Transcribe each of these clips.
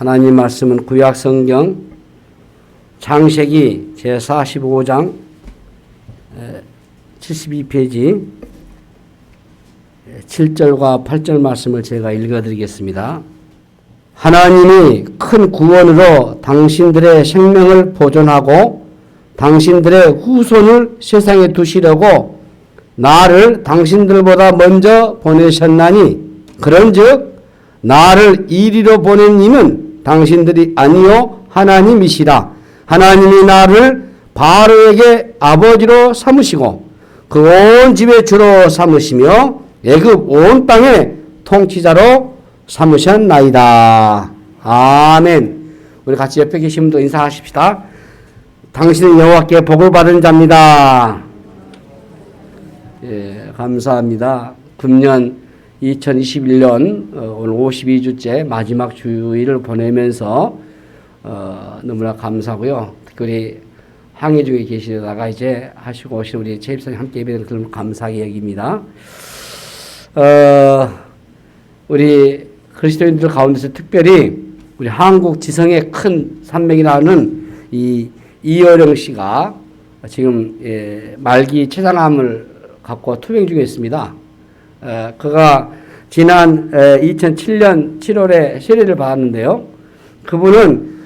하나님 말씀은 구약 성경 창세기 제45장 72페이지 7절과 8절 말씀을 제가 읽어드리겠습니다. 하나님이 큰 구원으로 당신들의 생명을 보존하고 당신들의 후손을 세상에 두시려고 나를 당신들보다 먼저 보내셨나니 그런즉 나를 이리로 보낸 이는 당신들이 아니요 하나님이시라. 하나님이 나를 바로에게 아버지로 삼으시고 그 온 집의 주로 삼으시며 애굽 온 땅의 통치자로 삼으셨나이다. 아멘. 우리 같이 옆에 계신 분도 인사하십시다. 당신은 여호와께 복을 받은 자입니다. 예, 감사합니다. 금년 2021년 오늘 52주째 마지막 주일을 보내면서 너무나 감사하고요. 특별히 항해 중에 계시다가 이제 하시고 오신 우리 최입사님 함께 예배를 들으면 감사하게 여깁니다. 우리 그리스도인들 가운데서 특별히 우리 한국 지성의 큰 산맥이라는 이 이어령 씨가 지금 말기 췌장암을 갖고 투병 중에 있습니다. 그가 지난 2007년 7월에 세례를 받았는데요. 그분은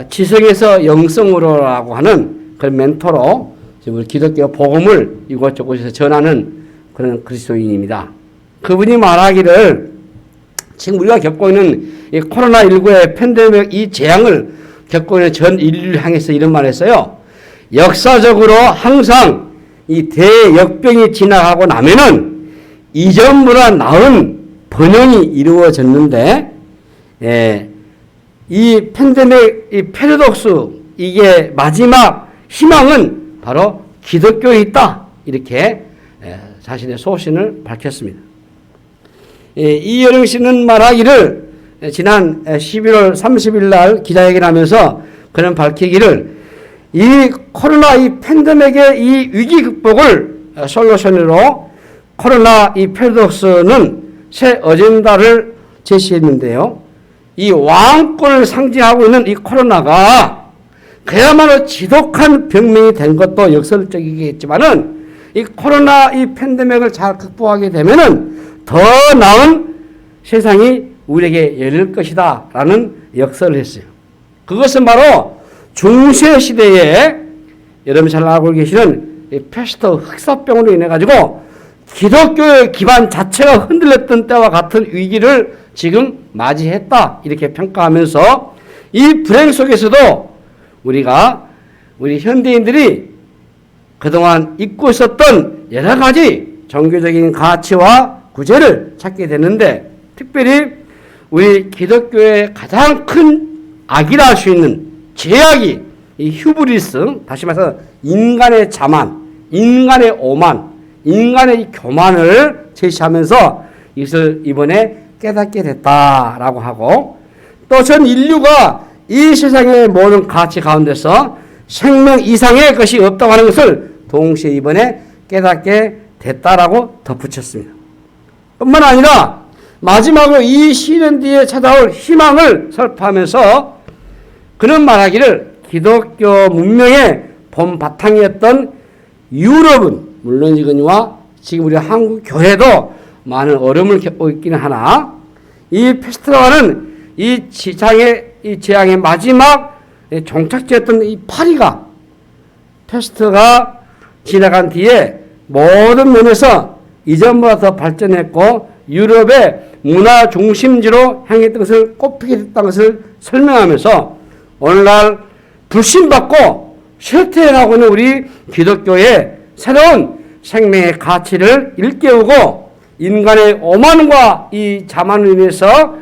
지성에서 영성으로라고 하는 그런 멘토로 지금 우리 기독교 복음을 이곳저곳에서 전하는 그런 그리스도인입니다. 그분이 말하기를 지금 우리가 겪고 있는 이 코로나19의 팬데믹 이 재앙을 겪고 있는 전 인류를 향해서 이런 말을 했어요. 역사적으로 항상 이 대역병이 지나가고 나면은 이전보다 나은 번영이 이루어졌는데, 이 팬데믹, 이 패러독스, 이게 마지막 희망은 바로 기독교에 있다. 이렇게 자신의 소신을 밝혔습니다. 이여령 씨는 말하기를 지난 11월 30일 날 기자회견하면서 그는 밝히기를 이 코로나 이 팬데믹의 이 위기 극복을 솔루션으로 코로나 이 패러독스는 새 어젠다를 제시했는데요. 이 왕권을 상징하고 있는 이 코로나가 그야말로 지독한 병명이 된 것도 역설적이겠지만은 이 코로나 이 팬데믹을 잘 극복하게 되면은 더 나은 세상이 우리에게 열릴 것이다 라는 역설을 했어요. 그것은 바로 중세 시대에 여러분 잘 알고 계시는 패스트 흑사병으로 인해 가지고 기독교의 기반 자체가 흔들렸던 때와 같은 위기를 지금 맞이했다 이렇게 평가하면서 이 불행 속에서도 우리 현대인들이 그동안 잊고 있었던 여러 가지 종교적인 가치와 구제를 찾게 되는데 특별히 우리 기독교의 가장 큰 악이라 할 수 있는 죄악이 이 휴브리스, 다시 말해서 인간의 자만, 인간의 오만, 인간의 이 교만을 제시하면서 이것을 이번에 깨닫게 됐다라고 하고 또 전 인류가 이 세상의 모든 가치 가운데서 생명 이상의 것이 없다고 하는 것을 동시에 이번에 깨닫게 됐다라고 덧붙였습니다. 뿐만 아니라 마지막으로 이 시련 뒤에 찾아올 희망을 설파하면서 그는 말하기를 기독교 문명의 본 바탕이었던 유럽은 물론이거니와 지금 우리 한국 교회도 많은 어려움을 겪고 있기는 하나 이 패스트라는 이 재앙의 마지막 종착지였던 이 파리가 패스트가 지나간 뒤에 모든 면에서 이전보다 더 발전했고 유럽의 문화 중심지로 향했던 것을 꼽히게 됐다는 것을 설명하면서 오늘날 불신받고 쇠퇴해가고 있는 우리 기독교의 새로운 생명의 가치를 일깨우고 인간의 오만과 이 자만으로 인해서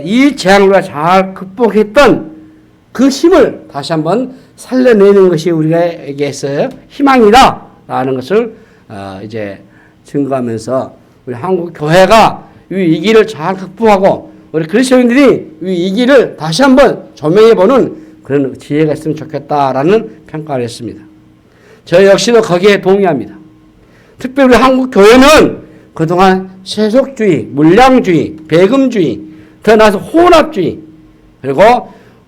이 재앙을 잘 극복했던 그 힘을 다시 한번 살려내는 것이 우리에게서 희망이다 라는 것을 이제 증거하면서 우리 한국 교회가 이 위기를 잘 극복하고 우리 그리스도인들이 이 위기를 다시 한번 조명해보는 그런 지혜가 있으면 좋겠다라는 평가를 했습니다. 저 역시도 거기에 동의합니다. 특별히 우리 한국 교회는 그동안 세속주의, 물량주의, 배금주의, 더 나아가서 혼합주의 그리고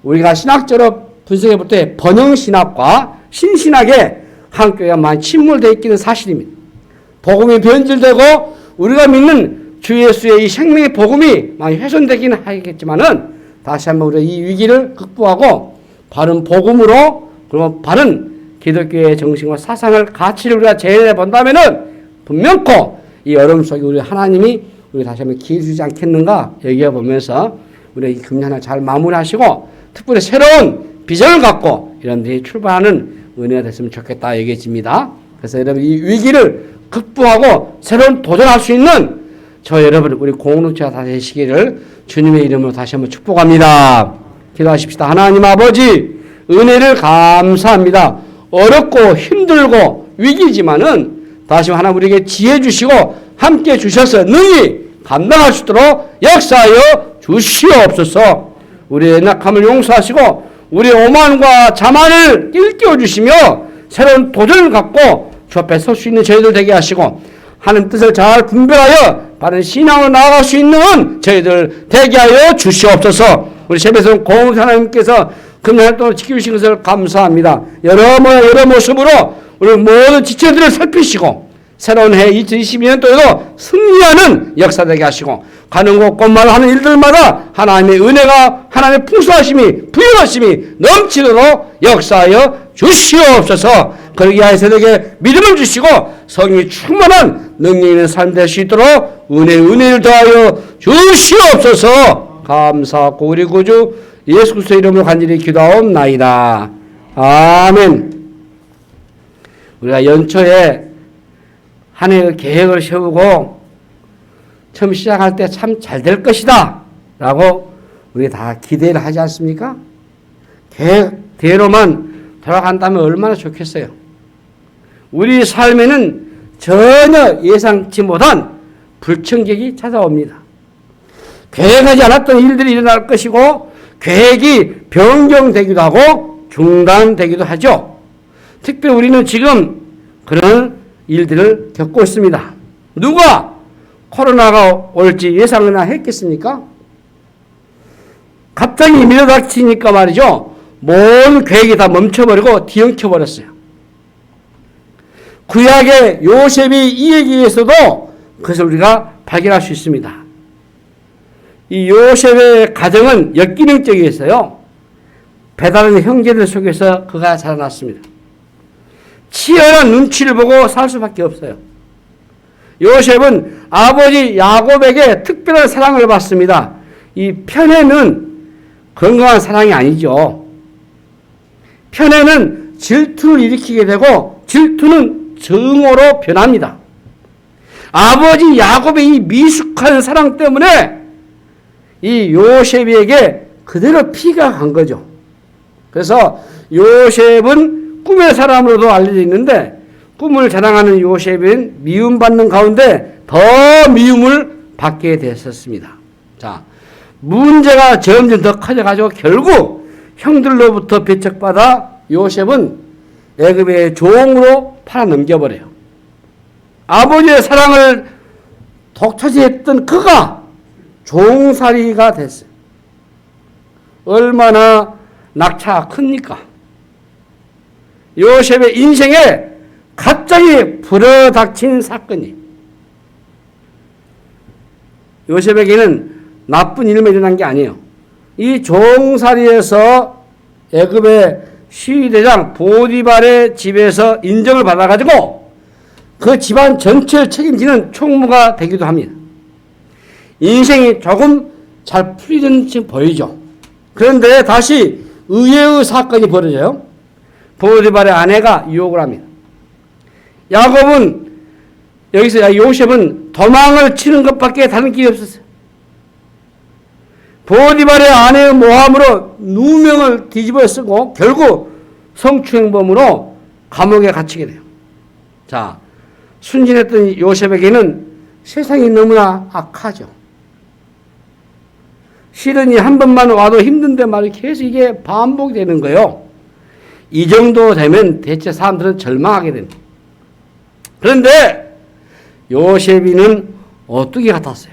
우리가 신학적으로 분석해 볼 때 번영신학과 신신학에 한국 교회가 많이 침몰되어 있기는 사실입니다. 복음이 변질되고 우리가 믿는 주 예수의 이 생명의 복음이 많이 훼손되기는 하겠지만은 다시 한번 우리가 이 위기를 극복하고 바른 복음으로 그리고 바른 기독교의 정신과 사상을 가치를 우리가 재현해 본다면은 분명코 이 어려움 속에 우리 하나님이 우리 다시 한번 기회 주지 않겠는가 여기에 보면서 우리 이 금년을 잘 마무리하시고 특별히 새로운 비전을 갖고 이런 데 출발하는 은혜가 됐으면 좋겠다 얘기해집니다. 그래서 여러분 이 위기를 극복하고 새로운 도전할 수 있는 저 여러분 우리 공동체가 다 되시기를 주님의 이름으로 다시 한번 축복합니다. 기도하십시다. 하나님 아버지 은혜를 감사합니다. 어렵고 힘들고 위기지만은 다시 하나님 우리에게 지혜 주시고 함께 주셔서 능히 감당할 수 있도록 역사하여 주시옵소서. 우리의 연약함을 용서하시고 우리의 오만과 자만을 일깨워 주시며 새로운 도전을 갖고 주 앞에 설 수 있는 저희들 되게 하시고 하나님 뜻을 잘 분별하여 바른 신앙으로 나아갈 수 있는 저희들 되게 하여 주시옵소서. 우리 세배성 고은 하나님께서 금년 동안 지켜주신 것을 감사합니다. 여러 모습으로 우리 모든 지체들을 살피시고 새로운 해 2022년도에도 승리하는 역사 되게 하시고 가는 곳 곳마다 하는 일들마다 하나님의 은혜가 하나님의 풍성하심이 부유하심이 넘치도록 역사하여 주시옵소서. 그러기 위하여 세대에게 믿음을 주시고 성령이 충만한 능력 있는 삶 될 수 있도록 은혜를 더하여 주시옵소서. 감사하고 우리 구주 예수 그리스도의 이름으로 간절히 기도하옵나이다. 아멘. 우리가 연초에 한 해의 계획을 세우고 처음 시작할 때 참 잘 될 것이다 라고 우리가 다 기대를 하지 않습니까? 계획대로만 돌아간다면 얼마나 좋겠어요. 우리 삶에는 전혀 예상치 못한 불청객이 찾아옵니다. 계획하지 않았던 일들이 일어날 것이고 계획이 변경되기도 하고 중단되기도 하죠. 특별히 우리는 지금 그런 일들을 겪고 있습니다. 누가 코로나가 올지 예상이나 했겠습니까? 갑자기 밀어닥치니까 말이죠. 모든 계획이 다 멈춰버리고 뒤엉켜버렸어요. 구약의 요셉이 이 얘기에서도 그것을 우리가 발견할 수 있습니다. 이 요셉의 가정은 역기능적이었어요. 배다른 형제들 속에서 그가 자라났습니다. 치열한 눈치를 보고 살 수밖에 없어요. 요셉은 아버지 야곱에게 특별한 사랑을 받습니다. 이 편애는 건강한 사랑이 아니죠. 편애는 질투를 일으키게 되고 질투는 증오로 변합니다. 아버지 야곱의 이 미숙한 사랑 때문에 이 요셉에게 그대로 피가 간 거죠. 그래서 요셉은 꿈의 사람으로도 알려져 있는데 꿈을 자랑하는 요셉은 미움받는 가운데 더 미움을 받게 됐었습니다. 자, 문제가 점점 더 커져가지고 결국 형들로부터 배척받아 요셉은 애굽의 종으로 팔아 넘겨버려요. 아버지의 사랑을 독차지했던 그가 종살이가 됐어요. 얼마나 낙차가 큽니까? 요셉의 인생에 갑자기 불어닥친 사건이 요셉에게는 나쁜 일만 일어난 게 아니에요. 이 종살이에서 애굽의 시위대장 보디발의 집에서 인정을 받아가지고 그 집안 전체를 책임지는 총무가 되기도 합니다. 인생이 조금 잘 풀리는 듯이 보이죠. 그런데 다시 의외의 사건이 벌어져요. 보디발의 아내가 유혹을 합니다. 야곱은 여기서 요셉은 도망을 치는 것밖에 다른 길이 없었어요. 보디발의 아내의 모함으로 누명을 뒤집어 쓰고 결국 성추행범으로 감옥에 갇히게 돼요. 자, 순진했던 요셉에게는 세상이 너무나 악하죠. 시련이 한 번만 와도 힘든데 말이 계속 이게 반복이 되는 거예요. 이 정도 되면 대체 사람들은 절망하게 됩니다. 그런데 요셉이는 오뚜기 같았어요.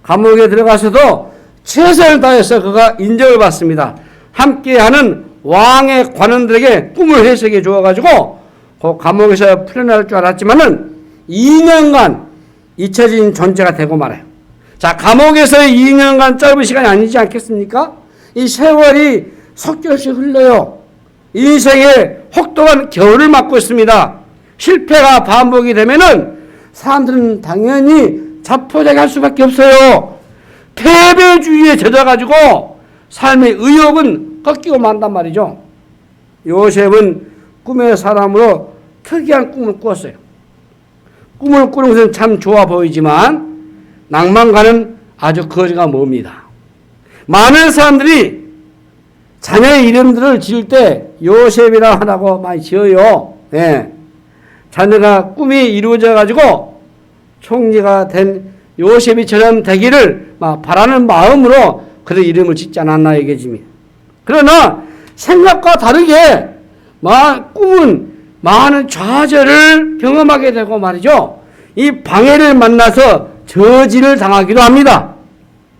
감옥에 들어가서도 최선을 다해서 그가 인정을 받습니다. 함께하는 왕의 관원들에게 꿈을 해석해 주어가지고 그 감옥에서 풀려날 줄 알았지만은 2년간 잊혀진 존재가 되고 말아요. 자, 감옥에서의 2년간 짧은 시간이 아니지 않겠습니까? 이 세월이 속절없이 흘러요. 인생의 혹독한 겨울을 맞고 있습니다. 실패가 반복이 되면은 사람들은 당연히 자포자기할 수밖에 없어요. 패배주의에 젖어가지고 삶의 의욕은 꺾이고 만단 말이죠. 요셉은 꿈의 사람으로 특이한 꿈을 꾸었어요. 꿈을 꾸는 것은 참 좋아 보이지만 낭만과는 아주 거리가 멉니다. 많은 사람들이 자녀의 이름들을 지을 때 요셉이라고 많이 지어요. 예. 자녀가 꿈이 이루어져 가지고 총리가 된 요셉이처럼 되기를 바라는 마음으로 그의 이름을 짓지 않았나 얘기집니다. 그러나 생각과 다르게 꿈은 많은 좌절을 경험하게 되고 말이죠. 이 방해를 만나서 저지를 당하기도 합니다.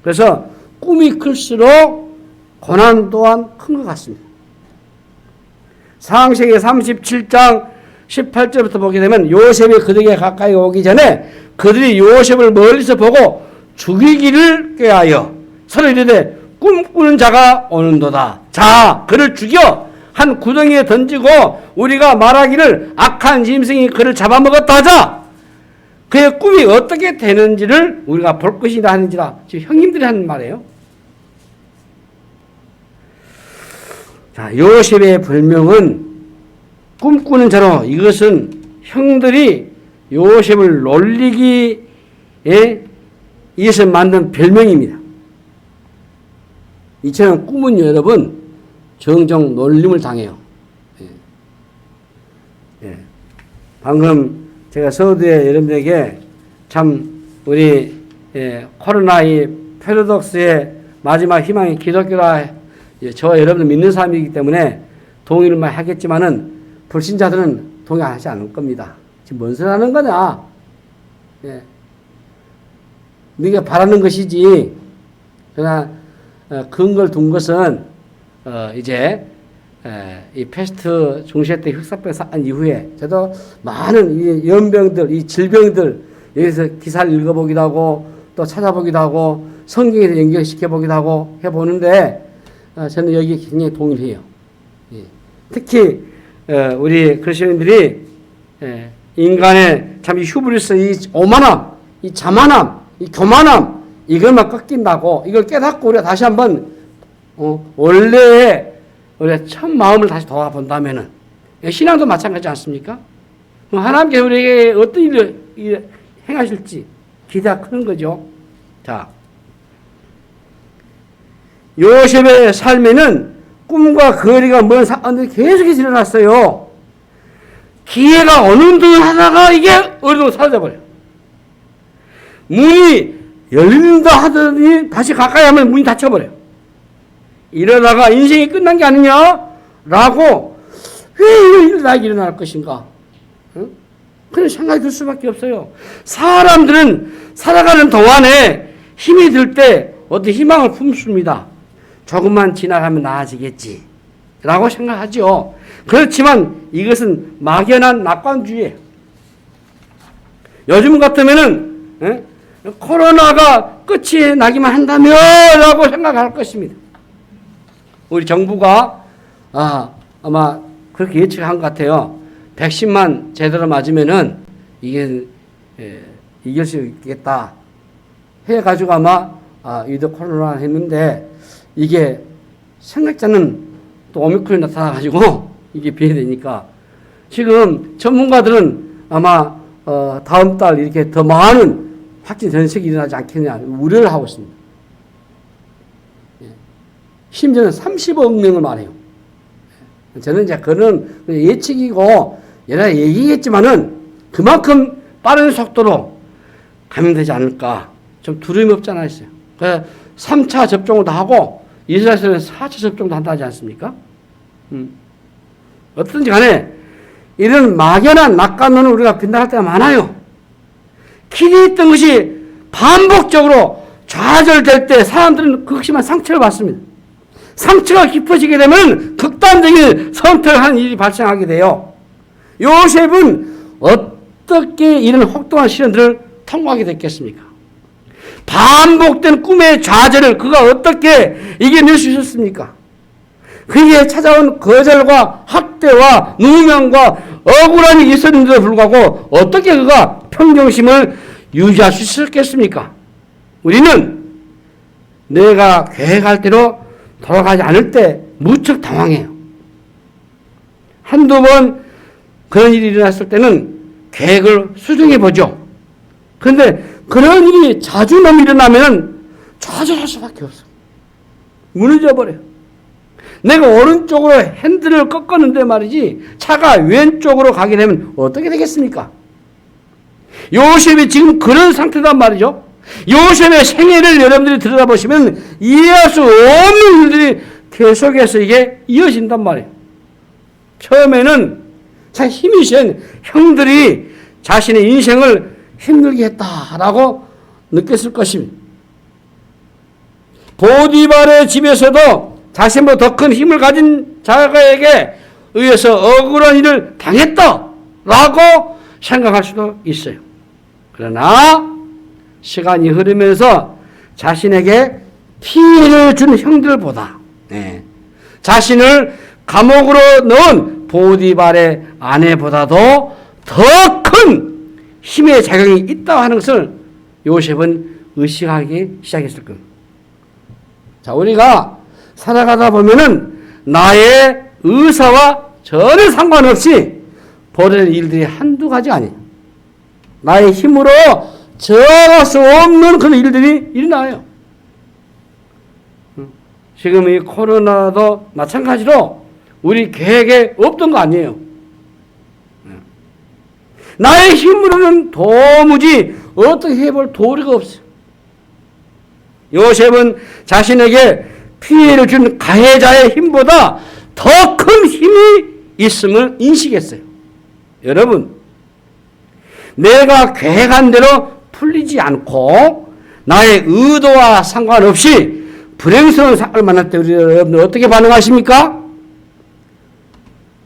그래서 꿈이 클수록 고난 또한 큰 것 같습니다. 창세기 37장 18절부터 보게 되면 요셉이 그들에게 가까이 오기 전에 그들이 요셉을 멀리서 보고 죽이기를 꾀하여 서로 이르되 꿈꾸는 자가 오는도다. 자, 그를 죽여 한 구덩이에 던지고 우리가 말하기를 악한 짐승이 그를 잡아먹었다 하자. 그의 꿈이 어떻게 되는지를 우리가 볼 것이다 하는지라. 지금 형님들이 하는 말이에요. 자, 요셉의 별명은 꿈꾸는 자로, 이것은 형들이 요셉을 놀리기에 의해서 만든 별명입니다. 이처럼 꿈은 여러분 종종 놀림을 당해요. 예. 방금 제가 서두에 여러분에게 참 우리 코로나 이 패러독스의 마지막 희망이 기독교라 저와 여러분들 믿는 사람이기 때문에 동의를 많이 하겠지만은 불신자들은 동의하지 않을 겁니다. 지금 뭔 소리 하는 거냐? 예. 네가 바라는 것이지. 그러나 근거를 둔 것은 이제 이 패스트 중세 때 흑사병 사건 이후에 저도 많은 이 연병들, 이 질병들 여기서 기사를 읽어보기도 하고 또 찾아보기도 하고 성경에서 연결시켜 보기도 하고 해보는데 저는 여기에 굉장히 동의를 해요. 예. 특히 우리 그리스도인들이 인간의 참 이 휴브리스, 이 오만함, 이 자만함, 이 교만함 이것만 꺾인다고 이걸 깨닫고 우리가 다시 한번 원래의 우리가 첫 마음을 다시 돌아본다면은 신앙도 마찬가지지 않습니까? 하나님께서 우리에게 어떤 일을 행하실지 기대가 큰 거죠. 자, 요셉의 삶에는 꿈과 거리가 먼 사건들이 계속해서 일어났어요. 기회가 어느 둥 하다가 이게 어느 둥 사라져버려요. 문이 열린다 하더니 다시 가까이 하면 문이 닫혀버려요. 이러다가 인생이 끝난 게 아니냐라고 왜 이런 일이 나에게 일어날 것인가? 응? 그런 생각이 들 수밖에 없어요. 사람들은 살아가는 동안에 힘이 들 때 어떤 희망을 품습니다. 조금만 지나가면 나아지겠지 라고 생각하죠. 그렇지만 이것은 막연한 낙관주의예요. 요즘 같으면은 코로나가 끝이 나기만 한다면 라고 생각할 것입니다. 우리 정부가 아마 그렇게 예측한 것 같아요. 백신만 제대로 맞으면은 이게 이길 수 있겠다 해가지고 아마 위드 코로나 했는데 이게 생각자는 또 오미크론이 나타나가지고 이게 비해되니까 지금 전문가들은 아마 다음 달 이렇게 더 많은 확진 전색이 일어나지 않겠냐 우려를 하고 있습니다. 심지어는 30억 명을 말해요. 저는 이제 그런 예측이고 여러 얘기했지만은 그만큼 빠른 속도로 감염되지 않을까 좀 두려움이 없잖아 있어요. 그래서 3차 접종을 다 하고 이스라엘에서는 4차 접종도 한다 하지 않습니까? 어떤지 간에 이런 막연한 낙관론을 우리가 빈다할 때가 많아요. 기대했던 것이 반복적으로 좌절될 때 사람들은 극심한 상처를 받습니다. 상처가 깊어지게 되면 극단적인 선택을 하는 일이 발생하게 돼요. 요셉은 어떻게 이런 혹독한 시련들을 통과하게 됐겠습니까? 반복된 꿈의 좌절을 그가 어떻게 이겨낼 수 있었습니까? 그에게 찾아온 거절과 학대와 누명과 억울한 일이 있었는데도 불구하고 어떻게 그가 평정심을 유지할 수 있었겠습니까? 우리는 내가 계획할 대로 돌아가지 않을 때 무척 당황해요. 한두 번 그런 일이 일어났을 때는 계획을 수정해 보죠. 그런데 그런 일이 자주 너무 일어나면 좌절할 수밖에 없어. 무너져 버려요. 내가 오른쪽으로 핸들을 꺾었는데 말이지 차가 왼쪽으로 가게 되면 어떻게 되겠습니까? 요셉이 지금 그런 상태단 말이죠. 요셉의 생애를 여러분들이 들여다보시면 이해할 수 없는 일들이 계속해서 이게 이어진단 말이에요. 처음에는 참 힘이 센 형들이 자신의 인생을 힘들게 했다라고 느꼈을 것입니다. 보디발의 집에서도 자신보다 더 큰 힘을 가진 자가에게 의해서 억울한 일을 당했다라고 생각할 수도 있어요. 그러나 시간이 흐르면서 자신에게 피해를 준 형들보다 자신을 감옥으로 넣은 보디발의 아내보다도 더 큰 힘의 작용이 있다고 하는 것을 요셉은 의식하기 시작했을 겁니다. 자, 우리가 살아가다 보면은 나의 의사와 전혀 상관없이 벌어질 일들이 한두 가지 아니에요. 나의 힘으로 저할 수 없는 그런 일들이 일어나요. 지금 이 코로나도 마찬가지로 우리 계획에 없던 거 아니에요. 나의 힘으로는 도무지 어떻게 해볼 도리가 없어요. 요셉은 자신에게 피해를 준 가해자의 힘보다 더 큰 힘이 있음을 인식했어요. 여러분, 내가 계획한 대로 풀리지 않고 나의 의도와 상관없이 불행스러운 사건을 만날 때 우리 여러분들 어떻게 반응하십니까?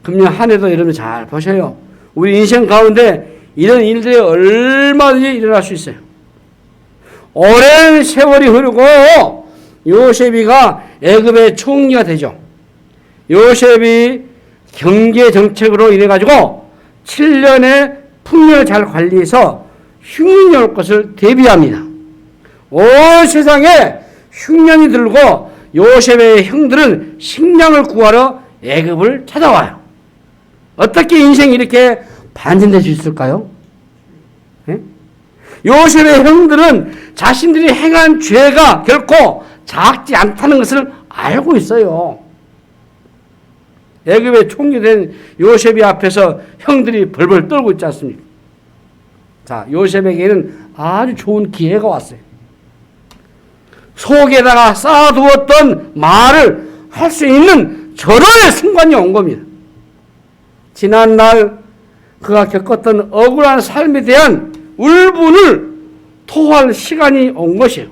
금년 한 해도 여러분 잘 보셔요. 우리 인생 가운데 이런 일들이 얼마든지 일어날 수 있어요. 오랜 세월이 흐르고 요셉이가 애굽의 총리가 되죠. 요셉이 경제 정책으로 인해 가지고 7년의 풍년을 잘 관리해서 흉년이 올 것을 대비합니다. 온 세상에 흉년이 들고 요셉의 형들은 식량을 구하러 애굽을 찾아와요. 어떻게 인생이 이렇게 반전될 수 있을까요? 요셉의 형들은 자신들이 행한 죄가 결코 작지 않다는 것을 알고 있어요. 애굽의 총리된 요셉이 앞에서 형들이 벌벌 떨고 있지 않습니까? 자, 요셉에게는 아주 좋은 기회가 왔어요. 속에다가 쌓아두었던 말을 할 수 있는 절호의 순간이 온 겁니다. 지난날 그가 겪었던 억울한 삶에 대한 울분을 토할 시간이 온 것이에요.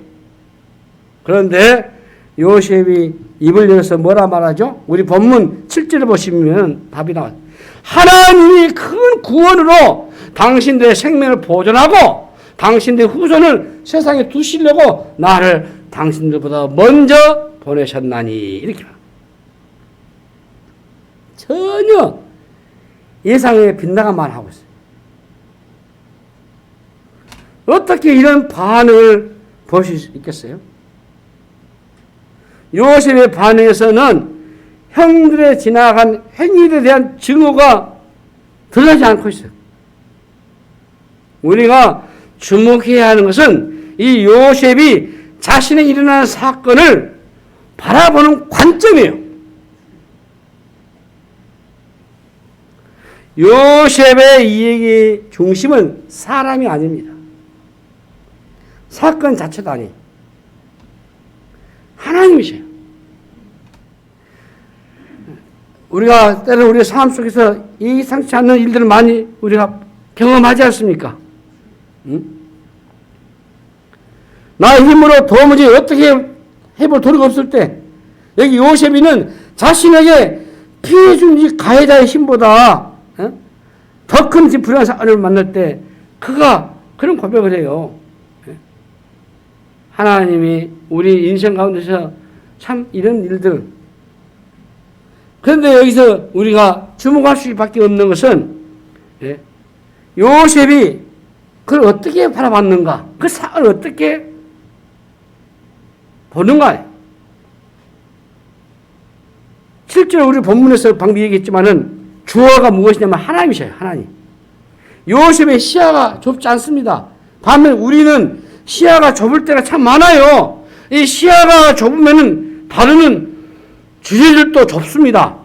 그런데 요셉이 입을 열어서 뭐라 말하죠? 우리 본문 7절을 보시면 답이 나와요. 하나님이 큰 구원으로 당신들의 생명을 보존하고 당신들의 후손을 세상에 두시려고 나를 당신들보다 먼저 보내셨나니 이렇게 전혀 예상에 빗나간 말을 하고 있어요. 어떻게 이런 반응을 보실 수 있겠어요? 요셉의 반응에서는 형들의 지나간 행위에 대한 증오가 드러나지 않고 있어요. 우리가 주목해야 하는 것은 이 요셉이 자신의 일어난 사건을 바라보는 관점이에요. 요셉의 이야기의 중심은 사람이 아닙니다. 사건 자체도 아니에요. 하나님이세요. 우리가 때로 우리의 삶 속에서 예상치 않는 일들을 많이 우리가 경험하지 않습니까? 응? 나의 힘으로 도무지 어떻게 해볼 도리가 없을 때, 여기 요셉이는 자신에게 피해준 이 가해자의 힘보다 더 큰 불안한 사건을 만날 때 그가 그런 고백을 해요. 하나님이 우리 인생 가운데서 참 이런 일들. 그런데 여기서 우리가 주목할 수밖에 없는 것은 요셉이 그걸 어떻게 바라봤는가, 그 사건을 어떻게 보는가. 실제로 우리 본문에서 방금 얘기했지만은 주어가 무엇이냐면 하나님이셔요. 하나님. 요셉의 시야가 좁지 않습니다. 반면 우리는 시야가 좁을 때가 참 많아요. 이 시야가 좁으면은 다루는 주제들도 좁습니다.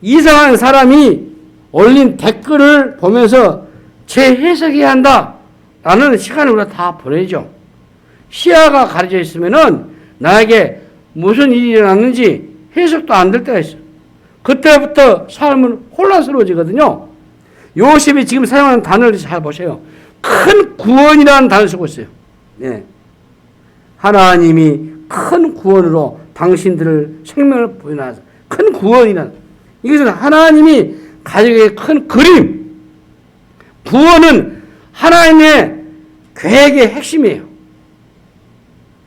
이상한 사람이 올린 댓글을 보면서 재해석해야 한다라는 시간을 우리가 다 보내죠. 시야가 가려져 있으면은 나에게 무슨 일이 일어났는지 해석도 안 될 때가 있어요. 그때부터 삶은 혼란스러워지거든요. 요셉이 지금 사용하는 단어를 잘 보세요. 큰 구원이라는 단어를 쓰고 있어요. 네. 하나님이 큰 구원으로 당신들을 생명을 보여놔서 큰 구원이라는, 이것은 하나님이 가족의 큰 그림. 구원은 하나님의 계획의 핵심이에요.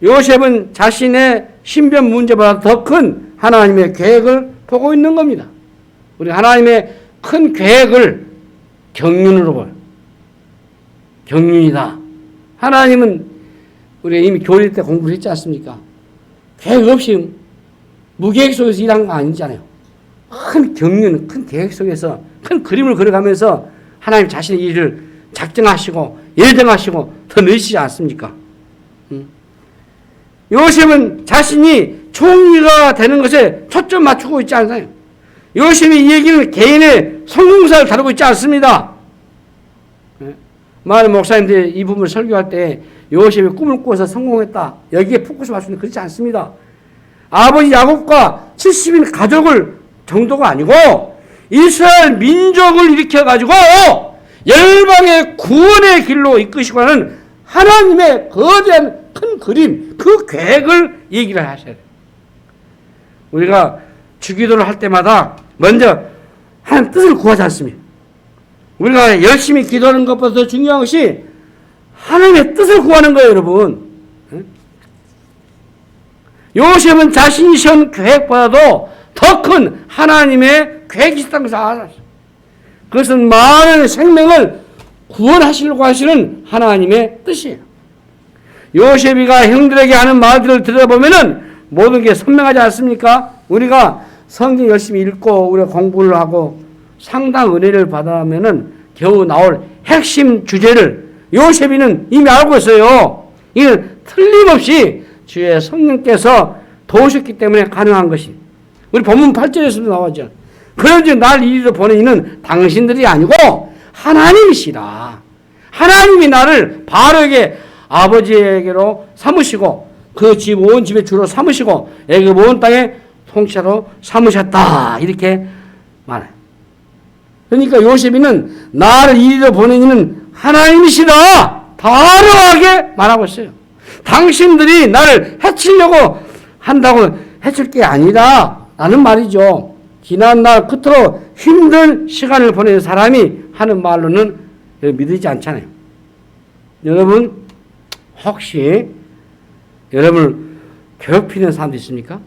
요셉은 자신의 신변 문제보다 더 큰 하나님의 계획을 보고 있는 겁니다. 우리 하나님의 큰 계획을 경륜으로 봐요. 경륜이다. 하나님은 우리 이미 교리 때 공부를 했지 않습니까? 계획 없이 무계획 속에서 일한 거 아니잖아요. 큰 경륜, 큰 계획 속에서 큰 그림을 그려가면서 하나님 자신의 일을 작정하시고 예정하시고 더 넣으시지 않습니까? 요셉은 자신이 총리가 되는 것에 초점 맞추고 있지 않아요. 요셉이 이 얘기는 개인의 성공사를 다루고 있지 않습니다. 많은 목사님들이 이 부분을 설교할 때 요셉이 꿈을 꾸어서 성공했다, 여기에 포커스 맞추는 그렇지 않습니다. 아버지 야곱과 70인 가족을 정도가 아니고 이스라엘 민족을 일으켜가지고 열방의 구원의 길로 이끄시고 하는 하나님의 거대한 큰 그림, 그 계획을 얘기를 하셔야 돼요. 우리가 주기도를 할 때마다 먼저 하나님 뜻을 구하지 않습니다. 우리가 열심히 기도하는 것보다 더 중요한 것이 하나님의 뜻을 구하는 거예요, 여러분. 요셉은 자신이 세운 계획보다도 더 큰 하나님의 계획이 있다는 것을 알았어요. 그것은 많은 생명을 구원하시려고 하시는 하나님의 뜻이에요. 요셉이가 형들에게 하는 말들을 들어보면은 모든 게 선명하지 않습니까? 우리가 성경 열심히 읽고 우리가 공부를 하고 상당 은혜를 받으면은 겨우 나올 핵심 주제를 요셉이는 이미 알고 있어요. 이는 틀림없이 주의 성령께서 도우셨기 때문에 가능한 것이. 우리 본문 8절에서도 나오죠. 그런즉 날 이리로 보낸 이는 당신들이 아니고 하나님이시라. 하나님이 나를 바로에게 아버지에게로 삼으시고 그 집 온 집의 주로 삼으시고 애굽 온 땅의 통치자로 삼으셨다. 이렇게 말해요. 그러니까 요셉이는 나를 이리로 보낸 이는 하나님이시다. 바로하게 말하고 있어요. 당신들이 나를 해치려고 한다고 해칠 게 아니다 라는 말이죠. 지난 날 끝으로 힘든 시간을 보내는 사람이 하는 말로는 믿어지지 않잖아요. 여러분 혹시 여러분을 괴롭히는 사람도 있습니까?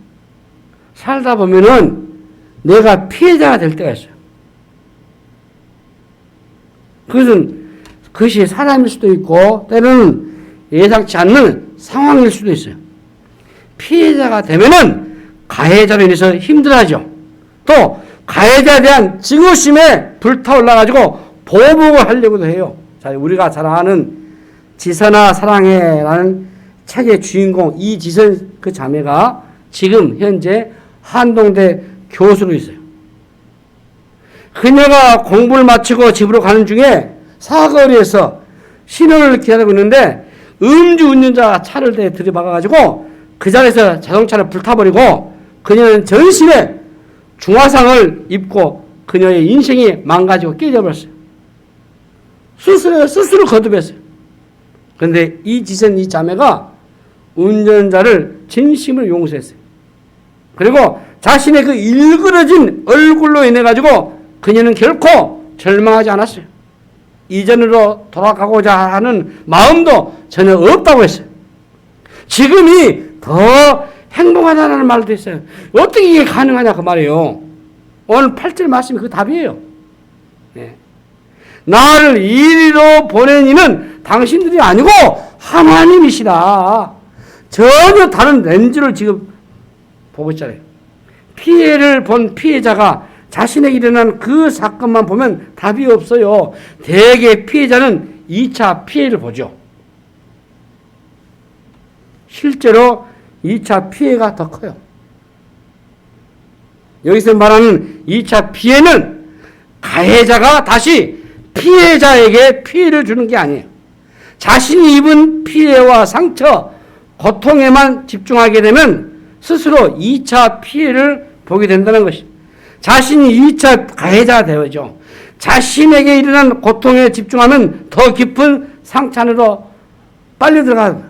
살다 보면은 내가 피해자가 될 때가 있어요. 그것이 사람일 수도 있고 때로는 예상치 않는 상황일 수도 있어요. 피해자가 되면은 가해자로 인해서 힘들어하죠. 또 가해자에 대한 증오심에 불타올라가지고 보복을 하려고도 해요. 자, 우리가 잘 아는 지선아 사랑해라는 책의 주인공 이지선 그 자매가 지금 현재 한동대 교수로 있어요. 그녀가 공부를 마치고 집으로 가는 중에 사거리에서 신호를 기다리고 있는데 음주운전자가 차를 들이박아가지고 그 자리에서 자동차를 불타버리고 그녀는 전신에 중화상을 입고 그녀의 인생이 망가지고 깨져버렸어요. 스스로 거듭했어요. 그런데 이지선 이 자매가 운전자를 진심으로 용서했어요. 그리고 자신의 그 일그러진 얼굴로 인해 가지고 그녀는 결코 절망하지 않았어요. 이전으로 돌아가고자 하는 마음도 전혀 없다고 했어요. 지금이 더 행복하다는 말도 했어요. 어떻게 이게 가능하냐 그 말이에요. 오늘 8절 말씀이 그 답이에요. 네. 나를 이리로 보낸 이는 당신들이 아니고 하나님이시다. 전혀 다른 렌즈를 지금 보고 있잖아요. 피해를 본 피해자가 자신에게 일어난 그 사건만 보면 답이 없어요. 대개 피해자는 2차 피해를 보죠. 실제로 2차 피해가 더 커요. 여기서 말하는 2차 피해는 가해자가 다시 피해자에게 피해를 주는 게 아니에요. 자신이 입은 피해와 상처, 고통에만 집중하게 되면 스스로 2차 피해를 보게 된다는 것입니다. 자신이 2차 가해자가 되어죠. 자신에게 일어난 고통에 집중하면 더 깊은 상처 안으로 빨리 들어가요.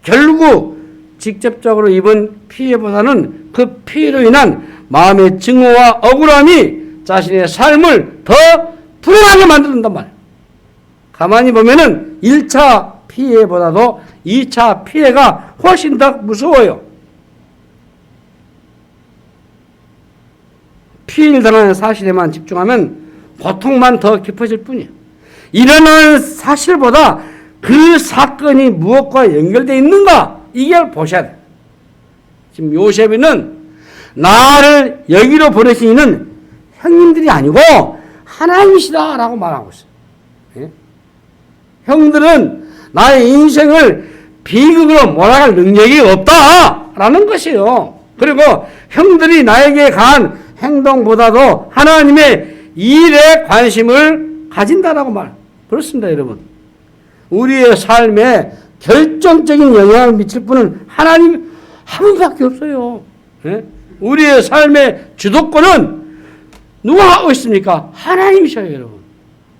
결국 직접적으로 입은 피해보다는 그 피해로 인한 마음의 증오와 억울함이 자신의 삶을 더 불행하게 만든단 말이에요. 가만히 보면은 1차 피해보다도 2차 피해가 훨씬 더 무서워요. 피해를 당하는 사실에만 집중하면 고통만 더 깊어질 뿐이에요. 일어난 사실보다 그 사건이 무엇과 연결되어 있는가, 이걸 보셔야 돼요. 지금 요셉이는 나를 여기로 보내신 이는 형님들이 아니고 하나님이시다라고 말하고 있어요. 예? 형들은 나의 인생을 비극으로 몰아갈 능력이 없다라는 것이에요. 그리고 형들이 나에게 간 행동보다도 하나님의 일에 관심을 가진다라고 말. 그렇습니다, 여러분. 우리의 삶에 결정적인 영향을 미칠 분은 하나님 한 분밖에 없어요. 예? 우리의 삶의 주도권은 누가 하고 있습니까? 하나님이셔요, 여러분.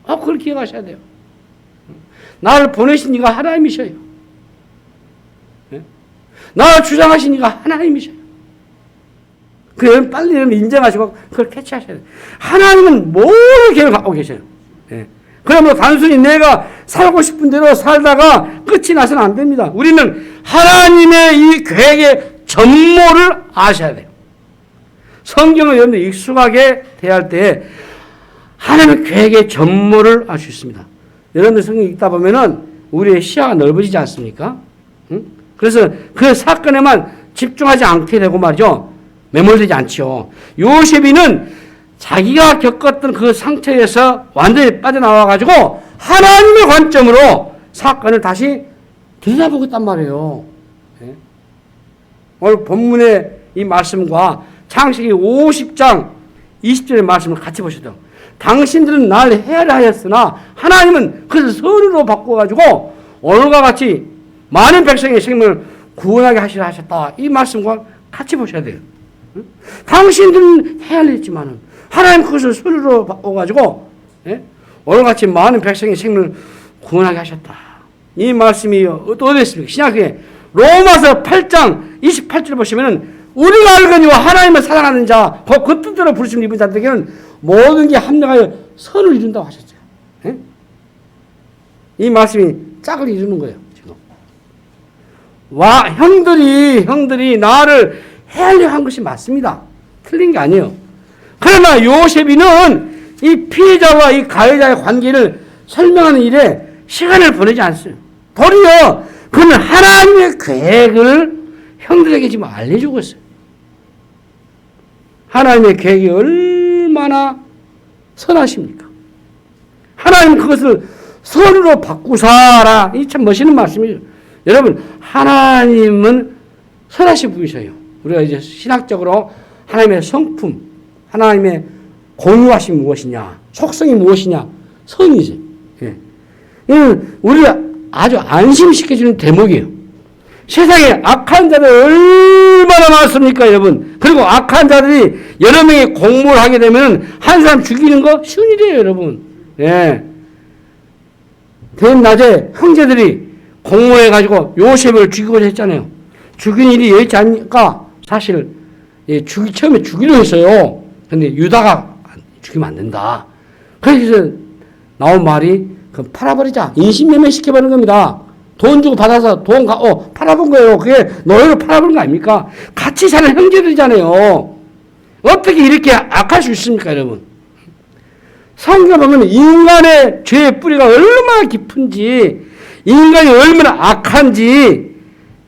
그걸 기억하셔야 돼요. 나를 보내신 이가 하나님이셔요. 예? 나를 주장하신 이가 하나님이셔요. 그걸 빨리 인정하시고 그걸 캐치하셔야 돼요. 하나님은 모든 계획을 갖고 계셔요. 예. 그러므로 단순히 내가 살고 싶은 대로 살다가 끝이 나서는 안 됩니다. 우리는 하나님의 이 계획의 전모를 아셔야 돼요. 성경을 여러분들 익숙하게 대할 때 하나님의 계획의 전모를 알 수 있습니다. 여러분들 성경 읽다 보면은 우리의 시야가 넓어지지 않습니까? 응? 그래서 그 사건에만 집중하지 않게 되고 말이죠. 매몰되지 않죠. 요셉이는 자기가 겪었던 그 상처에서 완전히 빠져나와가지고 하나님의 관점으로 사건을 다시 들여다보고 있단 말이에요. 네? 오늘 본문의 이 말씀과 창세기 50장 20절의 말씀을 같이 보시죠. 당신들은 날 해하였으나 하나님은 그것을 선으로 바꿔가지고 오늘과 같이 많은 백성의 생명을 구원하게 하시라 하셨다. 이 말씀과 같이 보셔야 돼요. 당신들은 헤아렸지만은 하나님 그것을 손으로 바꿔가지고 오늘같이 많은 백성의 생명을 구원하게 하셨다. 이 말씀이 어디 있습니까? 신약에 로마서 8장 28절 보시면은 우리가 알거니와 하나님을 사랑하는 자, 그 뜻대로 부르심을 입은 자들에게는 모든 게 합력하여 선을 이룬다고 하셨죠. 이 말씀이 짝을 이루는 거예요. 지금 형들이 나를 헤아려 한 것이 맞습니다. 틀린 게 아니에요. 그러나 요셉이는 이 피해자와 이 가해자의 관계를 설명하는 일에 시간을 보내지 않았어요. 도리어 그는 하나님의 계획을 형들에게 지금 알려주고 있어요. 하나님의 계획이 얼마나 선하십니까? 하나님 그것을 선으로 바꾸사라. 이 참 멋있는 말씀이죠. 여러분, 하나님은 선하신 분이셔요. 우리가 이제 신학적으로 하나님의 성품, 하나님의 공유하심이 무엇이냐, 속성이 무엇이냐, 선이지. 예. 이는 우리가 아주 안심시켜주는 대목이에요. 세상에 악한 자들 얼마나 많습니까, 여러분? 그리고 악한 자들이 여러 명이 공모를 하게 되면 한 사람 죽이는 거 쉬운 일이에요, 여러분. 예. 대낮에 형제들이 공모해가지고 요셉을 죽이고자 했잖아요. 죽인 일이 여의치 않으니까 사실 처음에 죽이려 했어요. 근데 유다가 죽이면 안 된다. 그래서 나온 말이 팔아버리자. 인신매매시켜버리는 겁니다. 돈 주고 받아서 팔아본 거예요. 그게 노예로 팔아버린 거 아닙니까? 같이 사는 형제들이잖아요. 어떻게 이렇게 악할 수 있습니까, 여러분? 성경 보면 인간의 죄의 뿌리가 얼마나 깊은지, 인간이 얼마나 악한지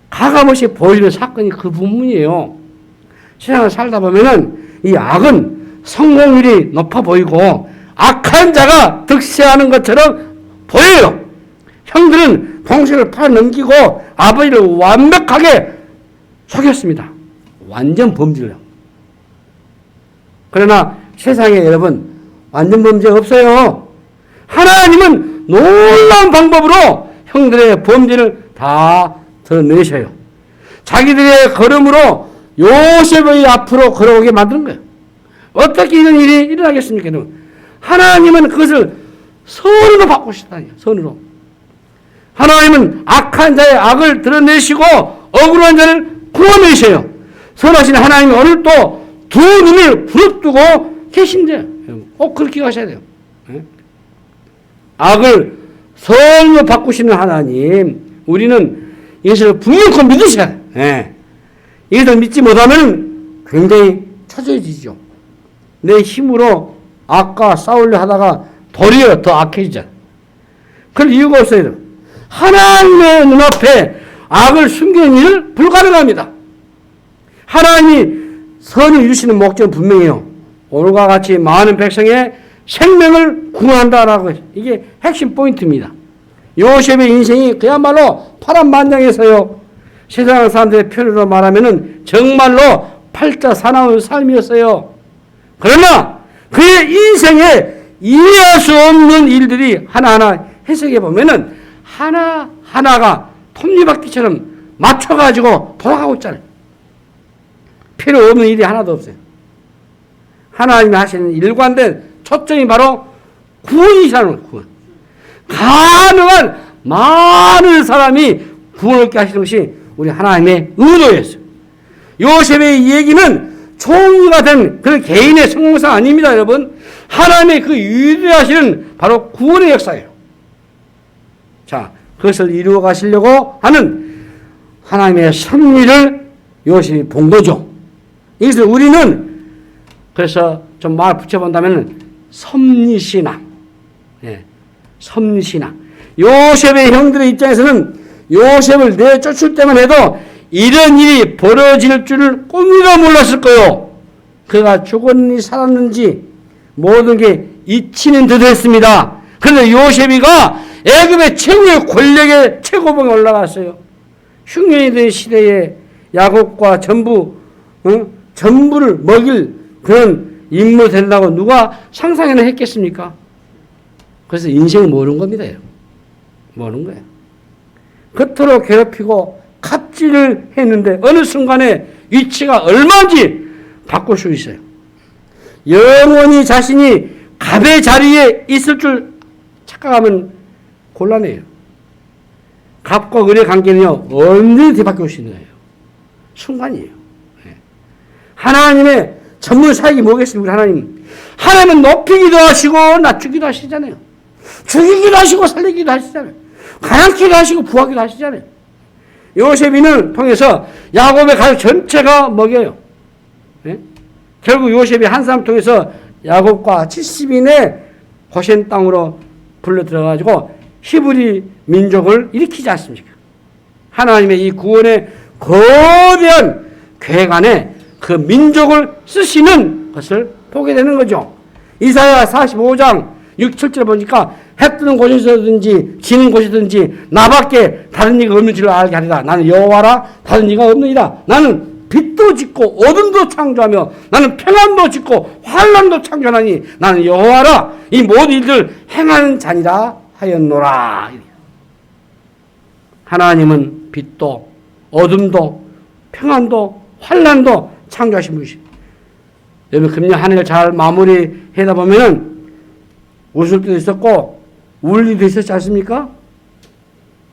가감없이 보여주는 사건이 그 부분이에요. 세상을 살다 보면은 이 악은 성공률이 높아 보이고 악한 자가 득세하는 것처럼 보여요. 형들은 동생을 팔아넘기고 아버지를 완벽하게 속였습니다. 완전 범죄를. 그러나 세상에 여러분 완전 범죄 없어요. 하나님은 놀라운 방법으로 형들의 범죄를 다 드러내셔요. 자기들의 걸음으로 요셉의 앞으로 걸어오게 만드는 거예요. 어떻게 이런 일이 일어나겠습니까? 하나님은 그것을 선으로 바꾸시다니요. 선으로. 하나님은 악한 자의 악을 드러내시고 억울한 자를 구원내셔요. 선하신 하나님이 오늘도 두 눈을 부릅뜨고 계신데요. 꼭 그렇게 하셔야 돼요. 악을 선으로 바꾸시는 하나님, 우리는 이것을 분명히 믿으셔야 돼요. 이것을 믿지 못하면 굉장히 처져지죠. 내 힘으로 악과 싸우려 하다가 도리어 더 악해지잖아요. 그럴 이유가 없어요. 하나님의 눈앞에 악을 숨기는 일은 불가능합니다. 하나님이 선을 이루시는 목적은 분명해요. 오늘과 같이 많은 백성의 생명을 구원한다라고 해서 이게 핵심 포인트입니다. 요셉의 인생이 그야말로 파란만장해서요. 세상 사람들의 표현으로 말하면은 정말로 팔자 사나운 삶이었어요. 그러나 그의 인생에 이해할 수 없는 일들이 하나하나 해석해 보면은 하나하나가 톱니바퀴처럼 맞춰가지고 돌아가고 있잖아요. 필요 없는 일이 하나도 없어요. 하나님이 하시는 일관된 초점이 바로 구원이라는 거예요. 구원. 가능한 많은 사람이 구원을 얻게 하시는 것이 우리 하나님의 의도였어요. 요셉의 얘기는 총리가 된 그 개인의 성공사 아닙니다, 여러분. 하나님의 그 위대하시는 바로 구원의 역사예요. 자, 그것을 이루어 가시려고 하는 하나님의 섭리를 요셉이 본 거죠. 이것을 우리는 그래서 좀 말 붙여본다면 섭리신앙. 섭리신앙. 요셉의 형들의 입장에서는 요셉을 내쫓을 때만 해도 이런 일이 벌어질 줄을 꿈에도 몰랐을 거요. 그가 죽었는지 살았는지 모든 게 잊히는 듯 했습니다. 그런데 요셉이가 애굽의 최고의 권력의 최고봉에 올라갔어요. 흉년이 된 시대에 야곱과 전부를 먹일 그런 인물이 된다고 누가 상상이나 했겠습니까? 그래서 인생을 모르는 겁니다. 모르는 거예요. 겉으로 괴롭히고 갑질을 했는데 어느 순간에 위치가 얼마인지 바꿀 수 있어요. 영원히 자신이 갑의 자리에 있을 줄 착각하면 곤란해요. 갑과 을의 관계는요, 언제든지 바뀔 수 있는 거예요. 순간이에요. 하나님의 전문 사역이 뭐겠습니까? 하나님은 높이기도 하시고 낮추기도 하시잖아요. 죽이기도 하시고 살리기도 하시잖아요. 가난케도 하시고 부하기도 하시잖아요. 요셉이는 통해서 야곱의 가족 전체가 먹여요. 결국 요셉이 한 사람 통해서 야곱과 70인의 고센 땅으로 불러 들어가지고 히브리 민족을 일으키지 않습니까? 하나님의 이 구원의 거대한 계획 안에 그 민족을 쓰시는 것을 보게 되는 거죠. 이사야 45장 6, 7절 보니까 해 뜨는 곳에서든지 지는 곳이든지 나밖에 다른 이가 없는 줄을 알게 하리라. 나는 여호와라 다른 이가 없느니라. 나는 빛도 짓고 어둠도 창조하며 나는 평안도 짓고 환난도 창조하니 나는 여호와라. 이 모든 일들 행하는 자니라 하였노라. 하나님은 빛도 어둠도 평안도 환난도 창조하신 분이십니다. 여러분 금년 한 해를 잘 마무리하다 보면은 웃을 때도 있었고 울 일도 있었지 않습니까?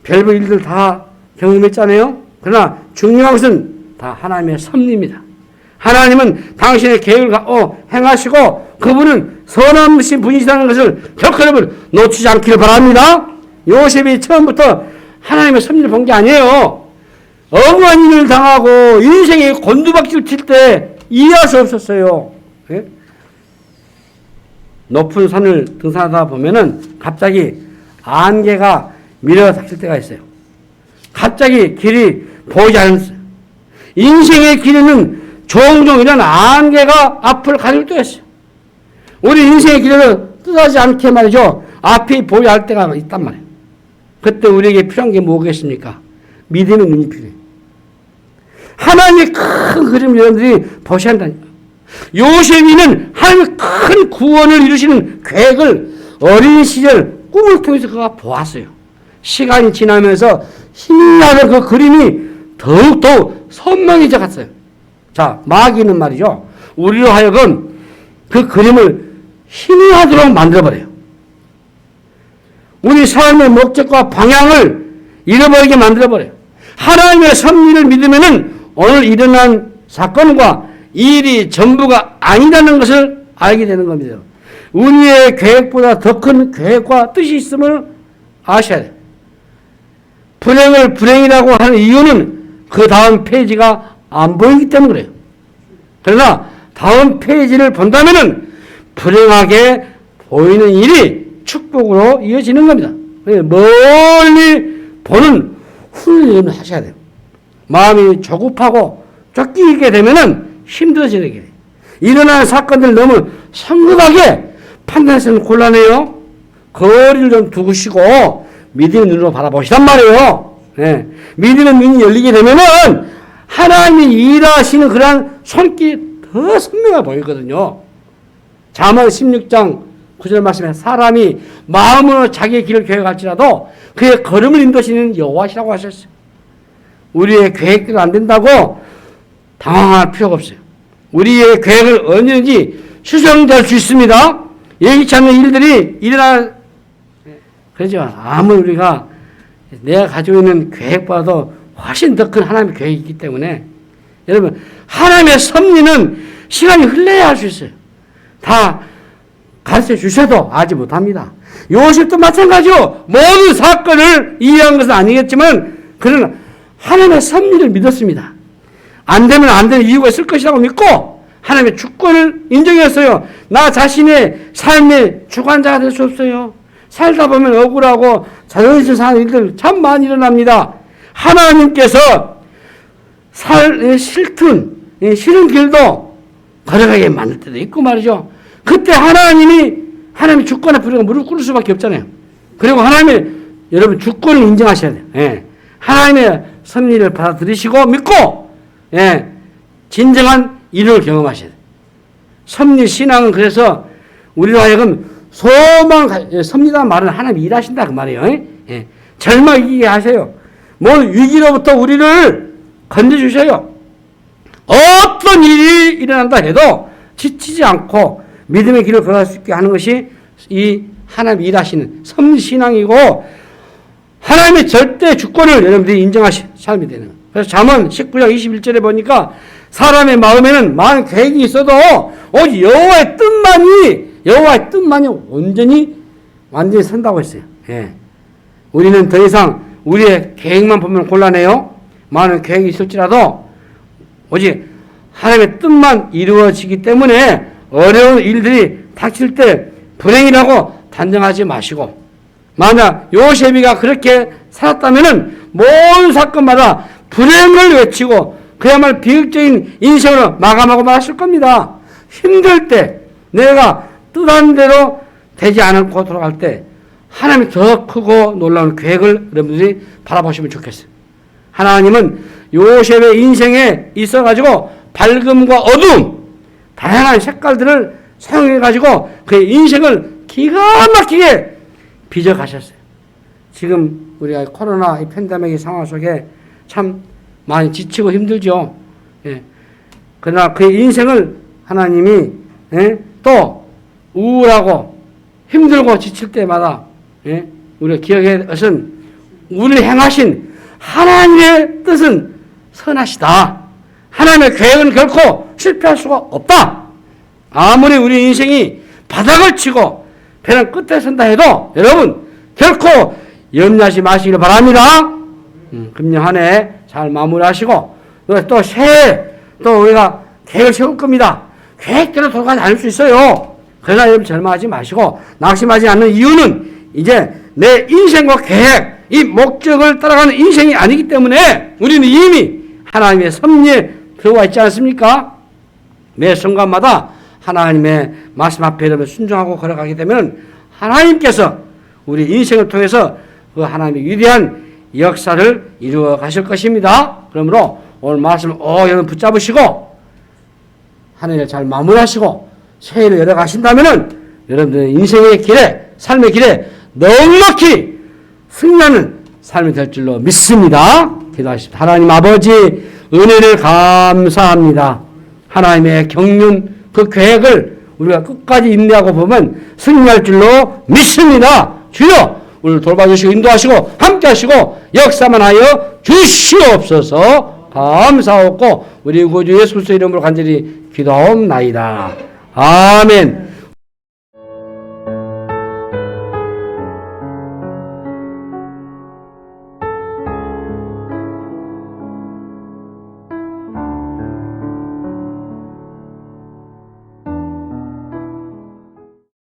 별별 일들 다 경험했잖아요. 그러나 중요한 것은 다 하나님의 섭리입니다. 하나님은 당신의 계획을 행하시고 그분은 선하신 분이시라는 것을 결코 여러분 놓치지 않기를 바랍니다. 요셉이 처음부터 하나님의 섭리를 본 게 아니에요. 억울한 일을 당하고 인생의 곤두박질 칠 때 이해할 수 없었어요. 예? 높은 산을 등산하다 보면은 갑자기 안개가 밀어닥칠 때가 있어요. 갑자기 길이 보이지 않았어요. 인생의 길에는 종종 이런 안개가 앞을 가릴 때가 있어요. 우리 인생의 길을 뜻하지 않게 말이죠. 앞이 보여야 할 때가 있단 말이에요. 그때 우리에게 필요한 게 뭐겠습니까? 믿음의 눈이 필요해요. 하나님의 큰 그림을 여러분들이 보셔야 한다니까. 요셉이는 하나님의 큰 구원을 이루시는 계획을 어린 시절 꿈을 통해서 그가 보았어요. 시간이 지나면서 힘이 나는 그 그림이 더욱더욱 선명해져 갔어요. 자, 마귀는 말이죠. 우리로 하여금 그 그림을 희미하도록 만들어버려요. 우리 삶의 목적과 방향을 잃어버리게 만들어버려요. 하나님의 섭리를 믿으면은 오늘 일어난 사건과 일이 전부가 아니라는 것을 알게 되는 겁니다. 우리의 계획보다 더 큰 계획과 뜻이 있음을 아셔야 돼요. 불행을 불행이라고 하는 이유는 그 다음 페이지가 안 보이기 때문에 그래요. 그러나 다음 페이지를 본다면은 불행하게 보이는 일이 축복으로 이어지는 겁니다. 멀리 보는 훈련을 하셔야 돼요. 마음이 조급하고 쫓기게 되면은 힘들어지게 돼요. 일어나는 사건들 너무 성급하게 판단해서는 곤란해요. 거리를 좀 두시고 믿음의 눈으로 바라보시란 말이에요. 네. 믿음의 눈이 열리게 되면은 하나님이 일하시는 그러한 손길이 더 선명해 보이거든요. 잠언 16장 9절 말씀에 사람이 마음으로 자기의 길을 계획할지라도 그의 걸음을 인도시는 여호와시라고 하셨어요. 우리의 계획대로 안 된다고 당황할 필요가 없어요. 우리의 계획을 언제든지 수정될 수 있습니다. 예기치 않는 일들이 일어날, 그렇죠. 아무리 우리가 내가 가지고 있는 계획보다도 훨씬 더 큰 하나님의 계획이 있기 때문에 여러분, 하나님의 섭리는 시간이 흘러야 할 수 있어요. 다 가르쳐 주셔도 알지 못합니다. 요셉도 마찬가지로 모든 사건을 이해한 것은 아니겠지만 그는 하나님의 섭리를 믿었습니다. 안 되면 안 되는 이유가 있을 것이라고 믿고 하나님의 주권을 인정했어요. 나 자신의 삶의 주관자가 될 수 없어요. 살다 보면 억울하고 자존심 상하는 일들 참 많이 일어납니다. 하나님께서 싫은 길도 걸어가게 만들 때도 있고 말이죠. 그때 하나님의 주권에 불이가 무릎 꿇을 수밖에 없잖아요. 그리고 여러분 주권을 인정하셔야 돼요. 예. 하나님의 섭리를 받아들이시고 믿고, 예. 진정한 일을 경험하셔야 돼요. 섭리 신앙은 그래서 우리로 하여금 섭리라는 말은 하나님이 일하신다 그 말이에요. 예. 절망 이기게 하세요. 모든 위기로부터 우리를 건져주셔요. 어떤 일이 일어난다 해도 지치지 않고 믿음의 길을 걸어갈 수 있게 하는 것이 이 하나님이 일하시는 섭리신앙이고 하나님의 절대 주권을 여러분들이 인정하신 삶이 되는 거예요. 그래서 잠언 19장 21절에 보니까 사람의 마음에는 많은 계획이 있어도 오직 여호와의 뜻만이 완전히 선다고 했어요. 예. 우리는 더 이상 우리의 계획만 보면 곤란해요. 많은 계획이 있을지라도 오직 하나님의 뜻만 이루어지기 때문에 어려운 일들이 닥칠 때 불행이라고 단정하지 마시고, 만약 요셉이가 그렇게 살았다면은 모든 사건마다 불행을 외치고 그야말로 비극적인 인생으로 마감하고 말았을 겁니다. 힘들 때 내가 뜻한 대로 되지 않고 돌아갈 때 하나님이 더 크고 놀라운 계획을 여러분들이 바라보시면 좋겠어요. 하나님은 요셉의 인생에 있어가지고 밝음과 어두움, 다양한 색깔들을 사용해가지고 그의 인생을 기가 막히게 빚어가셨어요. 지금 우리가 코로나 이 팬데믹의 상황 속에 참 많이 지치고 힘들죠. 예. 그러나 그의 인생을 하나님이 또 우울하고 힘들고 지칠 때마다 우리가 기억해야 할 것은 우리를 행하신 하나님의 뜻은 선하시다. 하나님의 계획은 결코 실패할 수가 없다. 아무리 우리 인생이 바닥을 치고 배는 끝에 선다 해도 여러분 결코 염려하지 마시길 바랍니다. 금년 한 해 잘 마무리하시고 또 새해 또 우리가 계획을 세울 겁니다. 계획대로 돌아가지 않을 수 있어요. 그러나 여러분 절망하지 마시고 낙심하지 않는 이유는 이제 내 인생과 계획, 이 목적을 따라가는 인생이 아니기 때문에 우리는 이미 하나님의 섭리에 들어와 있지 않습니까? 매 순간마다 하나님의 말씀 앞에 여러분 순종하고 걸어가게 되면 하나님께서 우리 인생을 통해서 그 하나님의 위대한 역사를 이루어 가실 것입니다. 그러므로 오늘 말씀을 여러분 붙잡으시고 한 해를 잘 마무리하시고 새해를 열어가신다면은 여러분들의 인생의 길에, 삶의 길에 넉넉히 승리하는 삶이 될 줄로 믿습니다. 기도하십시오. 하나님 아버지 은혜를 감사합니다. 하나님의 경륜 그 계획을 우리가 끝까지 인내하고 보면 승리할 줄로 믿습니다. 주여 오늘 돌봐주시고 인도하시고 함께하시고 역사만 하여 주시옵소서. 감사하고 우리 구주 예수 그리스도 이름으로 간절히 기도하옵나이다. 아멘.